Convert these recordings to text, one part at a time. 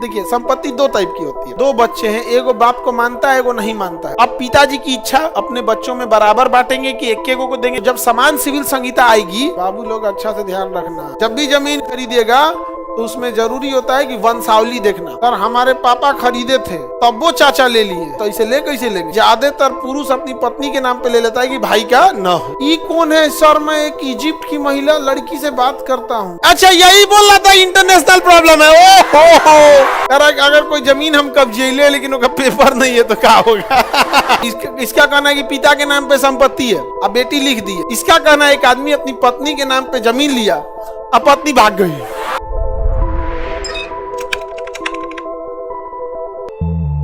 देखिए, संपत्ति दो टाइप की होती है। दो बच्चे हैं, एगो बाप को मानता है, एगो नहीं मानता है। अब पिताजी की इच्छा अपने बच्चों में बराबर बांटेंगे कि एक को देंगे। जब समान सिविल संहिता आएगी, बाबू लोग अच्छा से ध्यान रखना, जब भी जमीन खरीदेगा तो उसमें जरूरी होता है कि वंशावली देखना। सर हमारे पापा खरीदे थे तब वो चाचा ले लिए, तो इसे ले कैसे लेंगे? ज्यादातर पुरुष अपनी पत्नी के नाम पे ले लेता है कि भाई का न हो। ये कौन है सर? मैं एक इजिप्ट की महिला लड़की से बात करता हूँ। अच्छा, यही बोल रहा था इंटरनेशनल प्रॉब्लम है। ओ अगर कोई जमीन हम कब्जे ले लेकिन उसका पेपर नहीं है तो क्या होगा? इसका कहना है कि पिता के नाम पे संपत्ति है, अब बेटी लिख दी है। इसका कहना है एक आदमी अपनी पत्नी के नाम पे जमीन लिया, अब पत्नी भाग गई।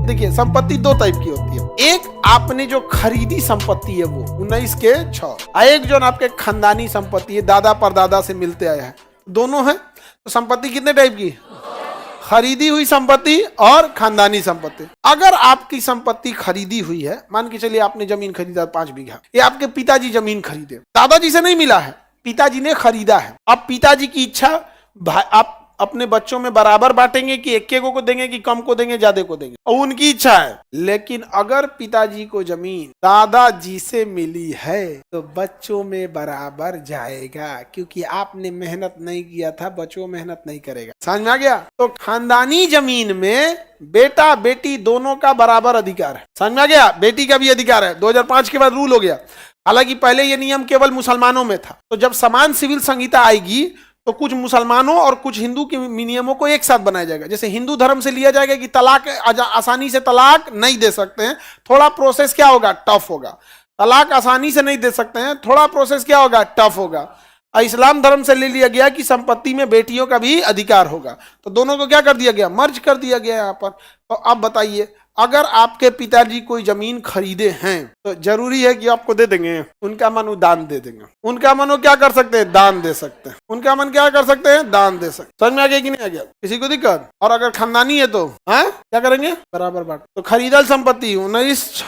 देखिए, संपत्ति दो टाइप की होती है। एक आपने जो खरीदी संपत्ति है वो 19 के 6, एक जो आपके खानदानी संपत्ति है, दादा परदादा से मिलते आया है, दोनों है। तो संपत्ति कितने टाइप की? खरीदी हुई संपत्ति और खानदानी संपत्ति। अगर आपकी संपत्ति खरीदी हुई है, मान के चलिए आपने जमीन खरीदा 5 बीघा, ये आपके पिताजी जमीन खरीदे, दादाजी से नहीं मिला है, पिताजी ने खरीदा है। अब पिताजी की इच्छा आप अपने बच्चों में बराबर बांटेंगे कि एक को देंगे कि कम को देंगे, ज्यादा को देंगे, और उनकी इच्छा है। लेकिन अगर पिताजी को जमीन दादाजी से मिली है तो बच्चों में बराबर जाएगा, क्योंकि आपने मेहनत नहीं किया था, बच्चों मेहनत नहीं करेगा। समझ में आ गया? तो खानदानी जमीन में बेटा बेटी दोनों का बराबर अधिकार है। समझ में आ गया? बेटी का भी अधिकार है। 2005 के बाद रूल हो गया। हालांकि पहले ये नियम केवल मुसलमानों में था। तो जब समान सिविल संहिता आएगी तो कुछ मुसलमानों और कुछ हिंदू के नियमों को एक साथ बनाया जाएगा। जैसे हिंदू धर्म से लिया जाएगा कि तलाक आसानी से तलाक नहीं दे सकते हैं, थोड़ा प्रोसेस क्या होगा? टफ होगा। तलाक आसानी से नहीं दे सकते हैं, थोड़ा प्रोसेस क्या होगा? टफ होगा। इस्लाम धर्म से ले लिया गया कि संपत्ति में बेटियों का भी अधिकार होगा। तो दोनों को क्या कर दिया गया? मर्ज कर दिया गया यहाँ पर। तो अब बताइए, अगर आपके पिताजी कोई जमीन खरीदे हैं तो जरूरी है कि आपको दे देंगे? उनका मन दान दे देंगे। उनका मन क्या कर सकते हैं? दान दे सकते हैं। उनका मन क्या कर सकते हैं? दान दे सकते। समझ में आ गया कि नहीं आ गया? किसी को दिक्कत? और अगर खानदानी है तो क्या करेंगे? बराबर बांट। तो खरीदल संपत्ति 19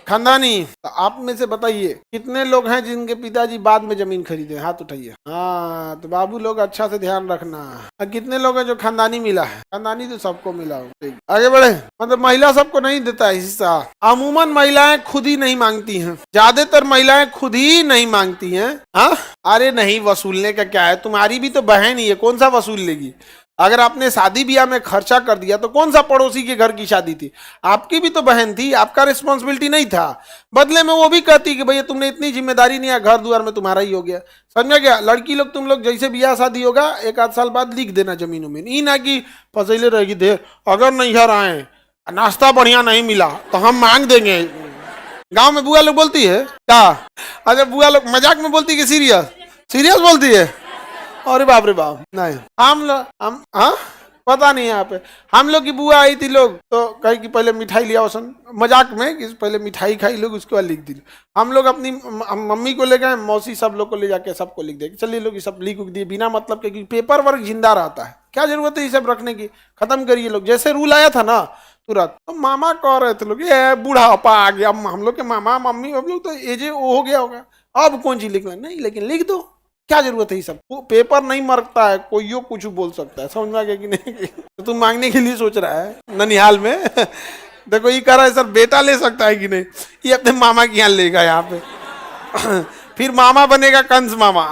खानदानी। तो आप में से बताइए कितने लोग हैं जिनके पिताजी बाद में जमीन खरीदे? हाथ उठाइए। हाँ, तो बाबू लोग अच्छा से ध्यान रखना। कितने लोग हैं जो खानदानी मिला है? खानदानी तो सबको मिला हो। आगे बढ़े। मतलब महिला सबको नहीं देता है हिस्सा। अमूमन महिलाएं खुद ही नहीं मांगती हैं, ज्यादातर महिलाएं खुद ही नहीं मांगती हैं। अरे नहीं, वसूलने का क्या है? तुम्हारी भी तो बहन ही है, कौन सा वसूल लेगी? अगर आपने शादी ब्याह में खर्चा कर दिया तो कौन सा पड़ोसी के घर की शादी थी? आपकी भी तो बहन थी, आपका रिस्पॉन्सिबिलिटी नहीं था। बदले में वो भी कहती कि भैया तुमने इतनी जिम्मेदारी नहीं है, घर द्वार में तुम्हारा ही हो गया। समझा गया? लड़की लोग तुम लोग जैसे ब्याह शादी होगा 1 आध साल बाद लिख देना जमीनों में, ये ना कि फसैले रहेगी दे। अगर नैहर आए नाश्ता बढ़िया नहीं मिला तो हम मांग देंगे। गाँव में बुआ लोग बोलती है क्या? अच्छा, बुआ लोग मजाक में बोलती है कि सीरियस बोलती है? अरे बाप रे बाप, नहीं। हम पता नहीं। यहाँ पे हम लोग की बुआ आई थी, लोग तो कही कि पहले मिठाई लिया वसन, मजाक में कि पहले मिठाई खाई लोग, उसके बाद लिख दी। हम लोग अपनी मम्मी को ले गए, मौसी सब लोग को ले जाके सबको लिख दे। चलिए लोग ये सब लिख दिए बिना मतलब के, पेपर वर्क जिंदा रहता है। क्या जरूरत है ये सब रखने की? खत्म करिए लोग। जैसे रूल आया था ना तुरंत, तो मामा कह रहे थे लोग ये बूढ़ापा आ गया, हम लोग के मामा मम्मी हम लोग तो एजे हो गया होगा, अब कौन चीज लिखना? नहीं, लेकिन लिख दो, क्या जरूरत है ये सब? पेपर नहीं मरता है, कोई यो कुछ बोल सकता है। समझ में आ गया कि नहीं? तो तुम मांगने के लिए सोच रहा है ननिहाल में। देखो ये कह रहा है सर बेटा ले सकता है कि नहीं, ये अपने मामा के यहाँ लेगा यहाँ पे। फिर मामा बनेगा कंस मामा।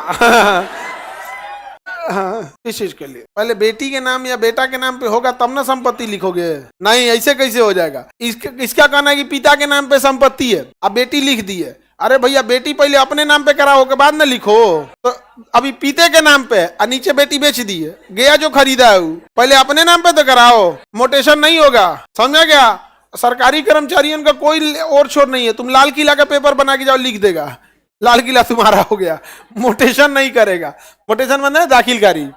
इस चीज के लिए पहले बेटी के नाम या बेटा के नाम पे होगा तब ना संपत्ति लिखोगे। नहीं, ऐसे कैसे हो जाएगा? इसका कहना है कि पिता के नाम पे संपत्ति है, अब बेटी लिख दी है। अरे भैया, बेटी पहले अपने नाम पे कराओ के बाद ना लिखो। तो अभी पिते के नाम पे और नीचे बेटी बेच दी है, गया जो खरीदा है पहले अपने नाम पे तो कराओ, मोटेशन नहीं होगा। समझा गया? सरकारी कर्मचारियों का कोई और छोर नहीं है। तुम लाल किला का पेपर बना के जाओ, लिख देगा, लाल किला तुम्हारा हो गया। मोटेशन नहीं करेगा। मोटेशन मतलब है दाखिलकारी।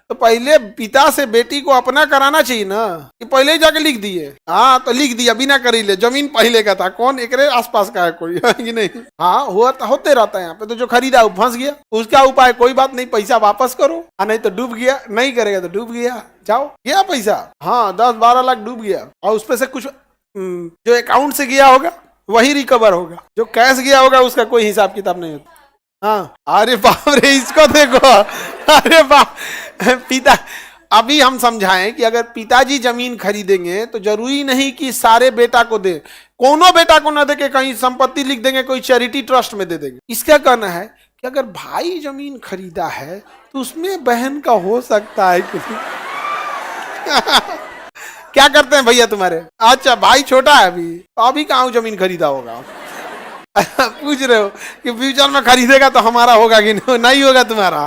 तो पहले पिता से बेटी को अपना कराना चाहिए ना, कि पहले ही जाके लिख दिए। हाँ, तो लिख दिया बिना करी ले, जमीन पहले का था, कौन एकरे आसपास का है कोई? कि नहीं? हाँ, होते रहता है यहाँ पे। तो जो खरीदा वो फंस गया, उसका उपाय कोई बात नहीं, पैसा वापस करो। नहीं तो डूब गया, नहीं करेगा तो डूब गया, जाओ गया पैसा। हाँ, 10-12 लाख डूब गया, और उसपे से कुछ जो अकाउंट से गया होगा वही रिकवर होगा, जो कैश गया होगा उसका कोई हिसाब किताब नहीं होता। हाँ, अरे बाप रे, इसको देखो, अरे बाप, पिता अभी हम समझाएं कि अगर पिताजी जमीन खरीदेंगे तो जरूरी नहीं कि सारे बेटा को दे, कोनो बेटा को ना दे के कहीं संपत्ति लिख देंगे, कोई चैरिटी ट्रस्ट में दे देंगे। इसका कहना है कि अगर भाई जमीन खरीदा है तो उसमें बहन का हो सकता है कि क्या करते हैं भैया तुम्हारे? अच्छा भाई छोटा है अभी, तो अभी कहाँ जमीन खरीदा होगा? पूछ रहे हो कि फ्यूचर में खरीदेगा तो हमारा होगा कि नहीं होगा तुम्हारा?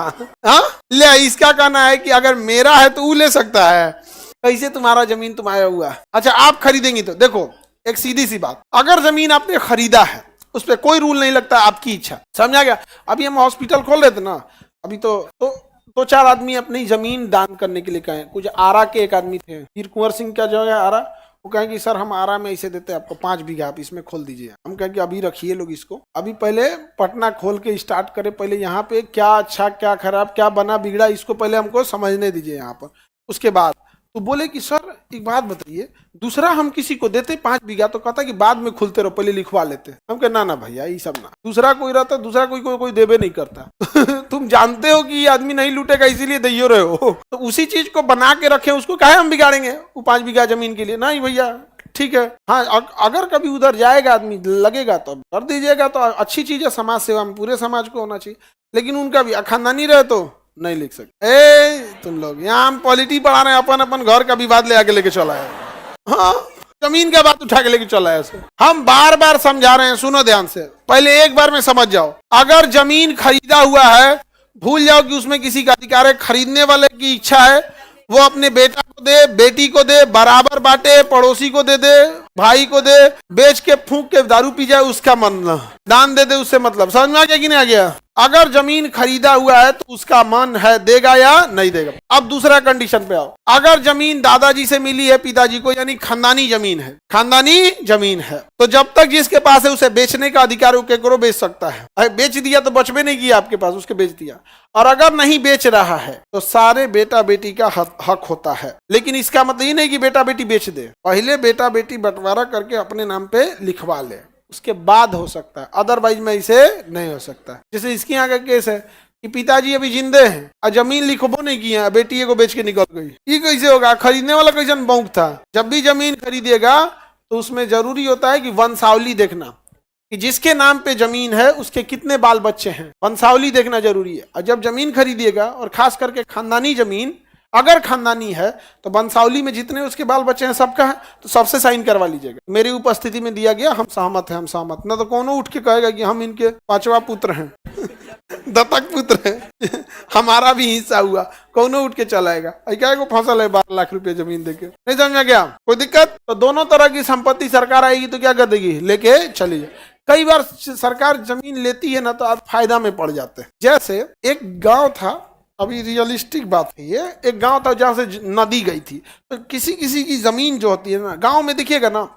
हाँ, ले इसका कहना है कि अगर मेरा है तो वो ले सकता है, कैसे तुम्हारा जमीन तुम्हारा हुआ? अच्छा आप खरीदेंगी तो देखो, एक सीधी सी बात, अगर जमीन आपने खरीदा है उस पर कोई रूल नहीं लगता, आपकी इच्छा, समझा गया? अभी हम हॉस्पिटल खोल रहे थे ना, अभी तो चार आदमी अपनी जमीन दान करने के लिए कहे, कुछ आरा के एक आदमी थे, वीर कुंवर सिंह का जो है आरा, वो कहें कि सर हम आरा में इसे देते हैं आपको 5 बीघा, आप इसमें खोल दीजिए। हम कहें कि अभी रखिए लोग इसको, अभी पहले पटना खोल के स्टार्ट करें, पहले यहाँ पे क्या अच्छा क्या खराब क्या बना बिगड़ा इसको पहले हमको समझने दीजिए यहाँ पर, उसके बाद। तो बोले कि सर एक बात बताइए, दूसरा हम किसी को देते 5 बीघा तो कहता कि बाद में खुलते रहो, पहले लिखवा लेते। हम कहे ना भैया ये सब ना, दूसरा कोई रहता, दूसरा कोई देवे नहीं करता। तुम जानते हो कि ये आदमी नहीं लूटेगा इसीलिए दइयो रहे हो, तो उसी चीज को बना के रखे, उसको काहे हम बिगाड़ेंगे वो 5 बीघा जमीन के लिए? नहीं भैया ठीक है, हाँ अगर कभी उधर जाएगा आदमी लगेगा तो कर दीजिएगा, तो अच्छी चीज है, समाज सेवा में पूरे समाज को होना चाहिए, लेकिन उनका भी खानदानी रहे तो नहीं लिख सकते। तुम लोग यहाँ हम पॉलिटी पढ़ा रहे हैं, अपन घर का विवाद ले आके लेके चला है, हाँ जमीन का बात उठा के लेके चला है। हम बार बार समझा रहे हैं, सुनो ध्यान से, पहले एक बार में समझ जाओ। अगर जमीन खरीदा हुआ है, भूल जाओ कि उसमें किसी का अधिकार है, खरीदने वाले की इच्छा है, वो अपने बेटा को दे, बेटी को दे, बराबर बांटे, पड़ोसी को दे दे, भाई को दे, बेच के फूंक के दारू पी जाए उसका मन, दान दे दे उससे मतलब, समझ में आ गया कि नहीं आ गया? अगर जमीन खरीदा हुआ है तो उसका मन है देगा या नहीं देगा। अब दूसरा कंडीशन पे आओ, अगर जमीन दादाजी से मिली है पिताजी को, यानी खानदानी जमीन है, खानदानी जमीन है, तो जब तक जिसके पास है उसे बेचने का अधिकार वो केकरो बेच सकता है। बेच दिया तो बचबे नहीं किया आपके पास, उसके बेच दिया। और अगर नहीं बेच रहा है तो सारे बेटा बेटी का हक होता है, लेकिन इसका मतलब ये नहीं कि बेटा बेटी बेच दे, पहले बेटा बेटी बंटवारा करके अपने नाम पे लिखवा ले, उसके बाद हो सकता है, अदरवाइज में इसे नहीं हो सकता। जैसे इसके यहाँ का केस है कि पिताजी अभी जिंदे हैं और जमीन लिखबो नहीं किया, बेटी को बेच के निकल गई, ये कैसे होगा? खरीदने वाला कैसे बौक था? जब भी जमीन खरीदिएगा तो उसमें जरूरी होता है कि वंशावली देखना, कि जिसके नाम पे जमीन है उसके कितने बाल बच्चे हैं, वंशावली देखना जरूरी है। और जब जमीन खरीदिएगा, और खास करके खानदानी जमीन अगर खानदानी है, तो वंशावली में जितने उसके बाल बच्चे हैं सबका है, तो सबसे साइन करवा लीजिएगा, मेरी उपस्थिति में दिया गया, हम सहमत हैं, हम सहमत। ना तो कोनो उठ के कहेगा कि हम इनके 5वां पुत्र हैं दत्तक पुत्र हैं हमारा भी हिस्सा हुआ, कोनो उठ के चलाएगा। क्या को फसल है 12 लाख रुपए जमीन देके, नहीं समझ में गया? कोई दिक्कत? तो दोनों तरह की संपत्ति सरकार आएगी तो क्या कर देगी? लेके चली जाए। कई बार सरकार जमीन लेती है ना तो आप फायदा में पड़ जाते हैं। जैसे एक गांव था, अभी रियलिस्टिक बात है ये, एक गांव था जहां से नदी गई थी, तो किसी किसी की जमीन जो होती है ना गांव में, देखिएगा ना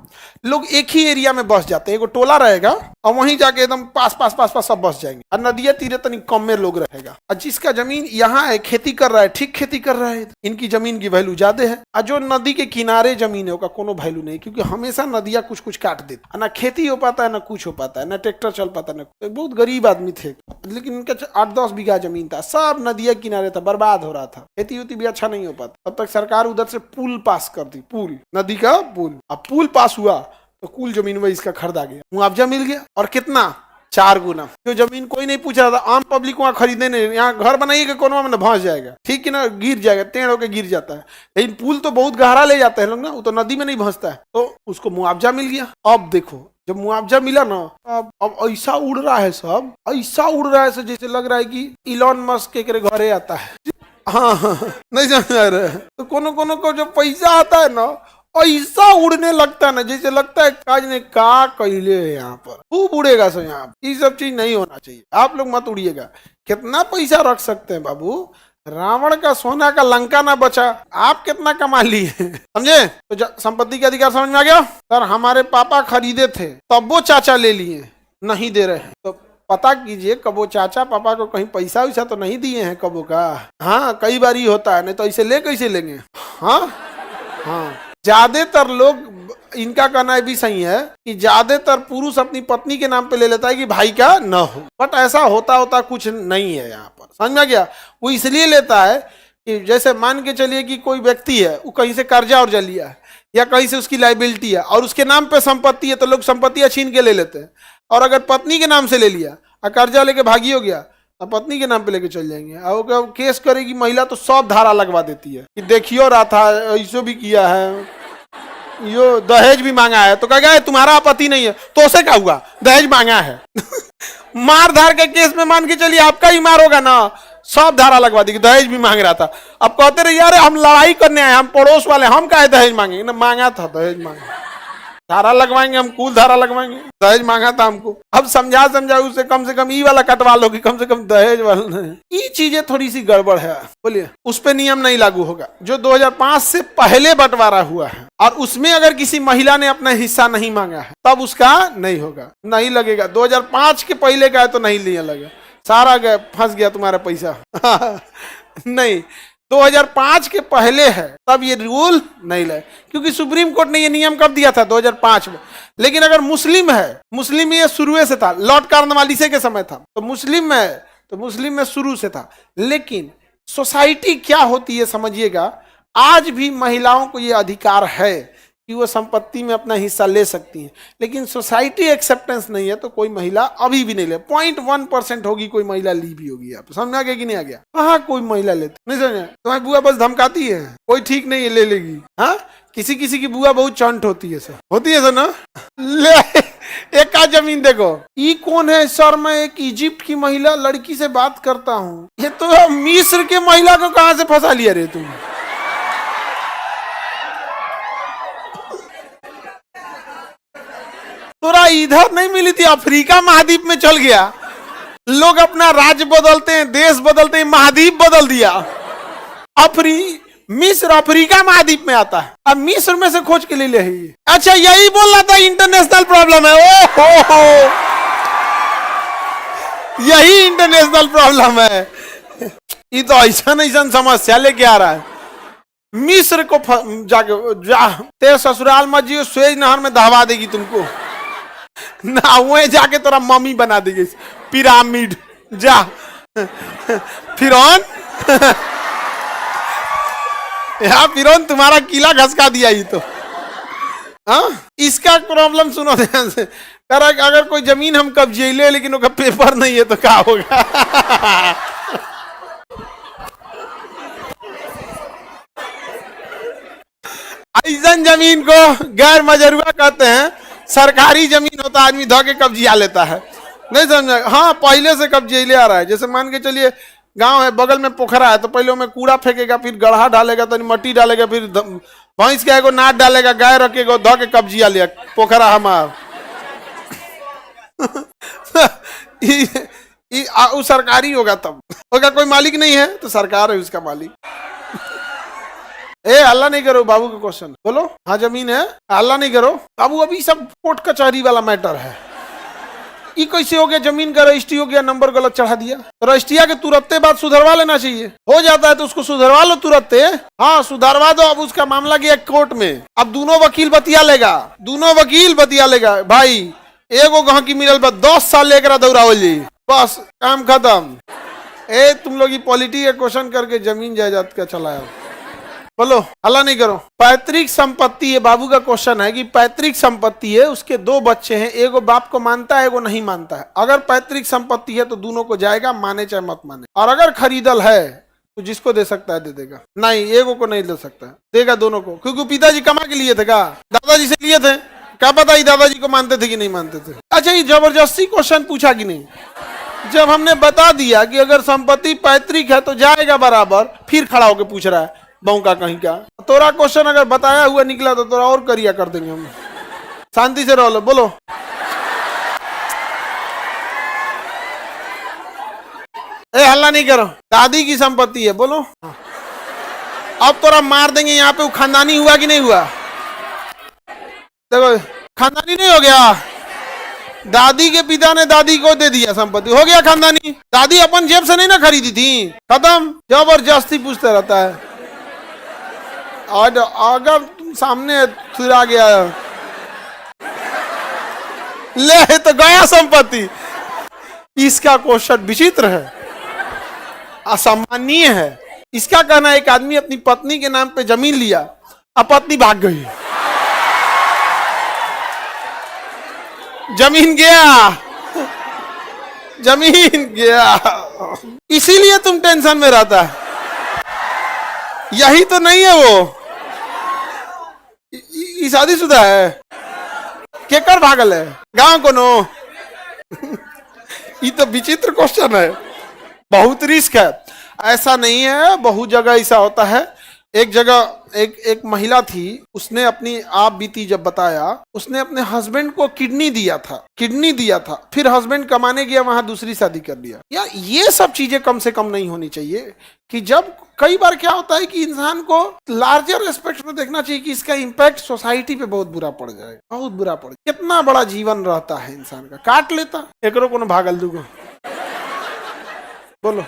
लोग एक ही एरिया में बस जाते हैं, एक टोला रहेगा और वहीं जाके एकदम पास पास पास पास सब बस जाएंगे, और नदिया तीरे तनी कम में लोग रहेगा। और जिसका जमीन यहाँ है, खेती कर रहा है, ठीक खेती कर रहा है, इनकी जमीन की वैल्यू ज्यादा है। और जो नदी के किनारे जमीन है उसका कोनो वैल्यू नहीं, क्योंकि हमेशा नदिया कुछ कुछ काट देती, ना खेती हो पाता है, ना कुछ हो पाता है, ना ट्रैक्टर चल पाता है, ना। बहुत गरीब आदमी थे, लेकिन उनका 8-10 बीघा जमीन था, सब नदिया किनारे था, बर्बाद हो रहा था, खेती उती भी अच्छा नहीं हो पाता। तब तक सरकार उधर से पुल पास कर दी, पुल, नदी का पुल। अब पुल पास हुआ तो कुल जमीन में इसका खरीदा गया, मुआवजा मिल गया, और कितना? 4 गुना। जो जमीन कोई नहीं पूछ रहा था, आम पब्लिक वहां खरीदने नहीं, यहाँ घर बनाइए कि कोनो में धंस जाएगा, ठीक है ना, गिर जाएगा, टेढ़ होकर गिर जाता है। लेकिन पुल तो बहुत गहरा ले जाते हैं लोग ना, वो तो नदी में नहीं धंसता है, तो उसको मुआवजा मिल गया। अब देखो जब मुआवजा मिला ना, अब ऐसा उड़ रहा है, सब ऐसा उड़ रहा है जैसे लग रहा है कि इलॉन मस्क के घरे आता है। हाँ नहीं समझ आ रहा है। तो कोनो कोनो को जो पैसा आता है ना, ऐसा उड़ने लगता है ना, जैसे लगता है काज ने का कैले है, यहाँ पर खूब उड़ेगा। सो यहाँ ये सब चीज नहीं होना चाहिए, आप लोग मत उड़िएगा। कितना पैसा रख सकते हैं बाबू, रावण का सोना का लंका ना बचा, आप कितना कमा लिए समझे? तो संपत्ति के अधिकार समझ में आ गया? सर हमारे पापा खरीदे थे, तब वो चाचा ले लिए, नहीं दे रहे हैं, तो पता कीजिए कबो चाचा पापा को कहीं पैसा वैसा तो नहीं दिए हैं कबो का। हाँ कई बार ही होता है, नहीं तो ऐसे ले कैसे लेंगे? हाँ हाँ, ज्यादातर लोग, इनका कहना भी सही है कि ज्यादातर पुरुष अपनी पत्नी के नाम पे ले लेता है कि भाई का न हो, बट ऐसा होता कुछ नहीं है यहाँ पर, समझ में गया? वो इसलिए लेता है कि जैसे मान के चलिए कि कोई व्यक्ति है, वो कहीं से कर्जा और लिया है या कहीं से उसकी लाइबिलिटी है और उसके नाम पे संपत्ति है, तो लोग संपत्तियां छीन के ले लेते हैं। और अगर पत्नी के नाम से ले लिया और कर्जा लेके भागी हो गया, अब पत्नी के नाम पे लेके चल जाएंगे और केस करेगी महिला तो सब धारा लगवा देती है कि देखियो रहा था, ऐसो भी किया है, यो दहेज भी मांगा है, तो कहेगा तुम्हारा आपत्ति नहीं है, तो उसे क्या हुआ, दहेज मांगा है। मार धार के केस में मान के चलिए आपका ही मार होगा ना, सब धारा लगवा दी कि दहेज भी मांग रहा था। अब कहते रहे यार हम लड़ाई करने आए, हम पड़ोस वाले, हम काहे दहेज मांगेंगे, ना मांगा था दहेज मांगा, धारा लगवाएंगे हम, कुल धारा लगवाएंगे, दहेज मांगा था हमको। अब समझा उसे कम से कम ई वाला कटवा लो कि कम से कम दहेज वाला नहीं। ये चीजें थोड़ी सी गड़बड़ है, बोलिए उस पे नियम नहीं लागू होगा। जो 2005 से पहले बंटवारा हुआ है और उसमें अगर किसी महिला ने अपना हिस्सा नहीं मांगा है तब उसका नहीं होगा, नहीं लगेगा। 2005 के पहले का है तो नहीं लिया लगेगा, सारा गया, फंस गया तुम्हारा पैसा। नहीं, 2005 के पहले है तब ये रूल नहीं लगे, क्योंकि सुप्रीम कोर्ट ने ये नियम कब दिया था, 2005 में। लेकिन अगर मुस्लिम है, मुस्लिम में ये शुरू से था, लॉर्ड कॉर्नवालिस के समय था, तो मुस्लिम में शुरू से था। लेकिन सोसाइटी क्या होती है समझिएगा, आज भी महिलाओं को ये अधिकार है कि वो संपत्ति में अपना हिस्सा ले सकती हैं, लेकिन सोसाइटी एक्सेप्टेंस नहीं है, तो कोई महिला अभी भी नहीं ले। 0.1% होगी कोई महिला ली भी होगी। आप समझ आ गया कि नहीं आ गया? कहाँ कोई महिला लेती, नहीं समझे? तुम्हारी बुआ बस धमकाती है, कोई ठीक नहीं है ले लेगी। हाँ, किसी किसी की बुआ बहुत चंट होती है सर, होती है सर ना। ले एक का जमीन देखो, ये कौन है सर? मैं एक इजिप्ट की महिला लड़की से बात करता हूँ। ये तो मिस्र के महिला को कहाँ से फंसा लिया रे तुम? तोरा इधर नहीं मिली थी, अफ्रीका महाद्वीप में चल गया। लोग अपना राज्य बदलते हैं, देश बदलते हैं, महाद्वीप बदल दिया। मिस्र अफ्रीका महाद्वीप में आता है, अब मिस्र में से खोज के ले ले। अच्छा, यही बोल रहा था इंटरनेशनल प्रॉब्लम है। ओहो, यही इंटरनेशनल प्रॉब्लम है। ये तो ऐसा समस्या लेके आ रहा है। मिस्र को जाके तेरे ससुराल मत जियो, स्वेज नहर में दहवा देगी तुमको ना, वहीं जाके तोरा मम्मी बना देगी, पिरामिड जा। फिरौन यहाँ फिरौन तुम्हारा किला घसका दिया। ये तो इसका प्रॉब्लम सुनो ध्यान से। अगर कोई जमीन हम कब्जे ले लेकिन उसका पेपर नहीं है तो क्या होगा? ऐसा जमीन को गैर मजरूआ कहते हैं। सरकारी जमीन होता है, आदमी धो के कब्जिया लेता है, नहीं समझा? हाँ, पहले से कब्जे ले आ रहा है। जैसे मान के चलिए गांव है, बगल में पोखरा है, तो पहले उसमें कूड़ा फेंकेगा, फिर गढ़ा डालेगा, तो मट्टी डालेगा, फिर भैंस के एगो नाद डालेगा, गाय रखेगा, धो के कब्जिया लिया पोखरा हमार। वो सरकारी होगा, तब होगा। कोई मालिक नहीं है तो सरकार है उसका मालिक। हल्ला नहीं करो, बाबू का क्वेश्चन बोलो। हाँ, जमीन है, हल्ला नहीं करो बाबू, अभी सब कोर्ट कचहरी वाला मैटर है। ये कैसे हो गया? जमीन का रजिस्ट्री हो गया, नंबर गलत चढ़ा दिया, रजिस्ट्रिया के तुरंत बाद सुधरवा लेना चाहिए। हो जाता है तो उसको सुधरवा लो तुरंत। हाँ, सुधरवा दो। अब उसका मामला गया कोर्ट में, अब दोनों वकील बतिया लेगा। भाई एगो गहकी मिलल बा, 10 साल लेकर दौड़ावल जी, बस काम खत्म। तुम लोग पॉलिटी का क्वेश्चन करके जमीन जायदाद का चलाया। बोलो, हल्ला नहीं करो। पैतृक संपत्ति है, बाबू का क्वेश्चन है कि पैतृक संपत्ति है, उसके 2 बच्चे हैं, एगो बाप को मानता है, एगो नहीं मानता है। अगर पैतृक संपत्ति है तो दोनों को जाएगा, माने चाहे मत माने। और अगर खरीदल है तो जिसको दे सकता है दे देगा, नहीं एगो को नहीं दे सकता है, देगा दोनों को। क्योंकि पिताजी कमा के लिए थे, का दादाजी से लिए थे, क्या पता ही दादाजी को मानते थे कि नहीं मानते थे। अच्छा, ये जबरदस्ती क्वेश्चन पूछा कि नहीं? जब हमने बता दिया कि अगर संपत्ति पैतृक है तो जाएगा बराबर, फिर खड़ा होकर पूछ रहा है बहु का कहीं का। तोरा क्वेश्चन अगर बताया हुआ निकला तो तोरा और करिया कर देंगे हम। शांति से रहो, बोलो। हल्ला नहीं करो। दादी की संपत्ति है, बोलो। अब तोरा मार देंगे यहाँ पे। वो खानदानी हुआ कि नहीं हुआ? देखो, खानदानी नहीं हो गया। दादी के पिता ने दादी को दे दिया संपत्ति, हो गया खानदानी। दादी अपन जेब से नहीं ना खरीदी थी, खत्म। जबरदस्ती पूछता रहता है। और अगर तुम सामने थुरा गया ले तो गया संपत्ति। इसका क्वेश्चन विचित्र है, असम्मानीय है। इसका कहना है एक आदमी अपनी पत्नी के नाम पे जमीन लिया, अब पत्नी भाग गई, जमीन गया, जमीन गया, इसीलिए तुम टेंशन में रहता है। यही तो नहीं है वो, शादीशुदा है, केकर भागल है, गांव को नो। ये तो विचित्र क्वेश्चन है, बहुत रिस्क है। ऐसा नहीं है, बहुत जगह ऐसा होता है। एक जगह एक महिला थी, उसने अपनी आप बीती जब बताया, उसने अपने हस्बैंड को किडनी दिया था, फिर हस्बैंड कमाने गया, वहां दूसरी शादी कर लिया। या ये सब चीजें कम से कम नहीं होनी चाहिए। कि जब कई बार क्या होता है कि इंसान को लार्जर एस्पेक्ट में देखना चाहिए कि इसका इम्पैक्ट सोसाइटी पे बहुत बुरा पड़ जाएगा, बहुत बुरा पड़। कितना बड़ा जीवन रहता है इंसान का, काट लेता एकरो को भागल दूगो, बोलो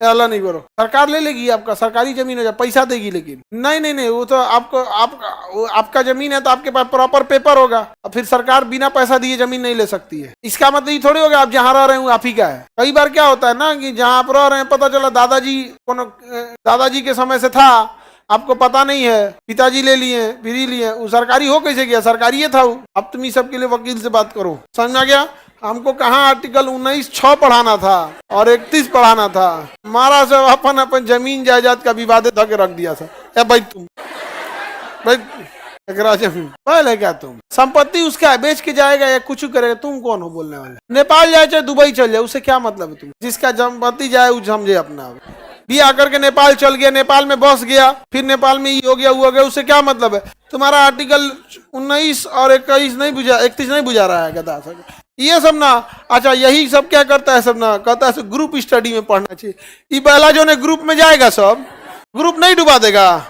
अल्लाह नहीं करो, सरकार ले लेगी आपका, सरकारी जमीन हो जाए, पैसा देगी, लेकिन नहीं, वो तो आपका जमीन है तो आपके पास प्रॉपर पेपर होगा, और फिर सरकार बिना पैसा दिए जमीन नहीं ले सकती है। इसका मतलब ये थोड़ी होगा आप जहाँ रह रहे हैं आप ही का है। कई बार क्या होता है ना कि जहाँ आप रह रहे हैं, पता चला दादाजी के समय से था, आपको पता नहीं है, पिताजी ले लिए, फिर ही लिए, वो सरकारी हो कैसे गया, सरकारी था वो। अब तुम इस सब के लिए वकील से बात करो, समझ में आ गया। हमको कहाँ आर्टिकल 19(6) पढ़ाना था और 31 पढ़ाना था, मारा सब अपन जमीन जायदाद का विवाद धके रख दिया था। भाई तुम जमीन पहले क्या, तुम संपत्ति उसका है, बेच के जाएगा या कुछ करेगा, तुम कौन हो बोलने वाले। नेपाल जाए चाहे दुबई चल जाए, उससे क्या मतलब है। तुम जिसका संपत्ति जाए वो समझे अपना, भी आकर के नेपाल चल गया, नेपाल में बस गया, फिर नेपाल में ये हो गया वो हो गया, उससे क्या मतलब है। तुम्हारा आर्टिकल 19 और 21 नहीं बुझा, 31 नहीं बुझा रहा है गधा सब ये सब ना। अच्छा यही सब क्या करता है, सब ना कहता है ग्रुप स्टडी में पढ़ना चाहिए। ये पहला जो ने ग्रुप में जाएगा, सब ग्रुप नहीं डुबा देगा।